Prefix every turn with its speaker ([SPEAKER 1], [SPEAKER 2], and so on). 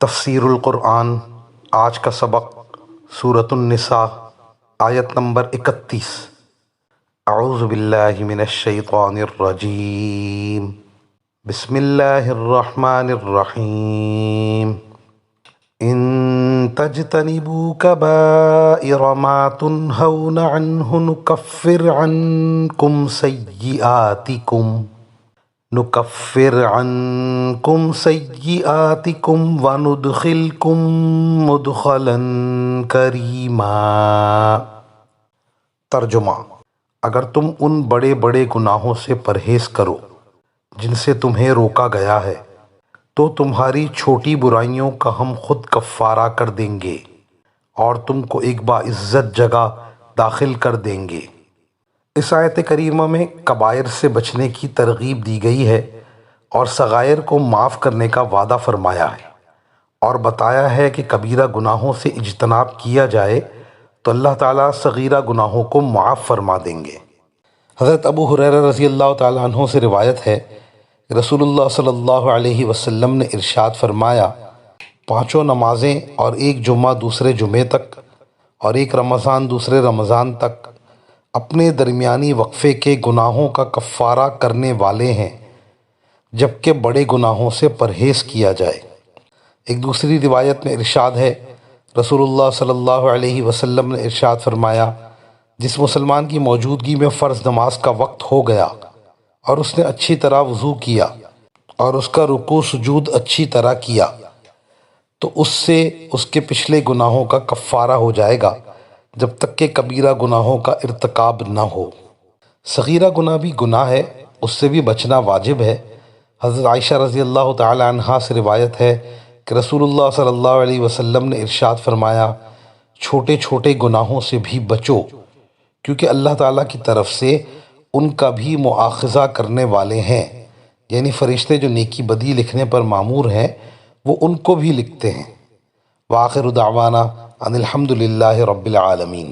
[SPEAKER 1] تفسیر القرآن آج کا سبق سورۃ النساء آیت نمبر 31۔ اعوذ باللہ من الشیطان الرجیم، بسم اللہ الرحمن الرحیم۔ ان تجتنبوا کبائر ما تنہون عنہ نکفر عنکم سیئاتکم وندخلکم مدخلا کریما۔ ترجمہ: اگر تم ان بڑے بڑے گناہوں سے پرہیز کرو جن سے تمہیں روکا گیا ہے تو تمہاری چھوٹی برائیوں کا ہم خود کفارہ کر دیں گے اور تم کو ایک باعزت جگہ داخل کر دیں گے۔ اس آیت کریمہ میں کبائر سے بچنے کی ترغیب دی گئی ہے اور صغائر کو معاف کرنے کا وعدہ فرمایا ہے، اور بتایا ہے کہ کبیرہ گناہوں سے اجتناب کیا جائے تو اللہ تعالیٰ صغیرہ گناہوں کو معاف فرما دیں گے۔ حضرت ابو ہریرہ رضی اللہ تعالیٰ عنہ سے روایت ہے کہ رسول اللہ صلی اللہ علیہ وسلم نے ارشاد فرمایا، 5 نمازیں اور ایک جمعہ دوسرے جمعے تک اور ایک رمضان دوسرے رمضان تک اپنے درمیانی وقفے کے گناہوں کا کفارہ کرنے والے ہیں، جبکہ بڑے گناہوں سے پرہیز کیا جائے۔ ایک دوسری روایت میں ارشاد ہے، رسول اللہ صلی اللہ علیہ وسلم نے ارشاد فرمایا، جس مسلمان کی موجودگی میں فرض نماز کا وقت ہو گیا اور اس نے اچھی طرح وضو کیا اور اس کا رکوع سجود اچھی طرح کیا تو اس سے اس کے پچھلے گناہوں کا کفارہ ہو جائے گا جب تک کہ کبیرہ گناہوں کا ارتکاب نہ ہو۔ صغیرہ گناہ بھی گناہ ہے، اس سے بھی بچنا واجب ہے۔ حضرت عائشہ رضی اللہ تعالی عنہا سے روایت ہے کہ رسول اللہ صلی اللہ علیہ وسلم نے ارشاد فرمایا، چھوٹے چھوٹے گناہوں سے بھی بچو، کیونکہ اللہ تعالیٰ کی طرف سے ان کا بھی مؤاخذہ کرنے والے ہیں، یعنی فرشتے جو نیکی بدی لکھنے پر مامور ہیں وہ ان کو بھی لکھتے ہیں۔ وآخر دعوانا ان الحمد للہ رب العالمین۔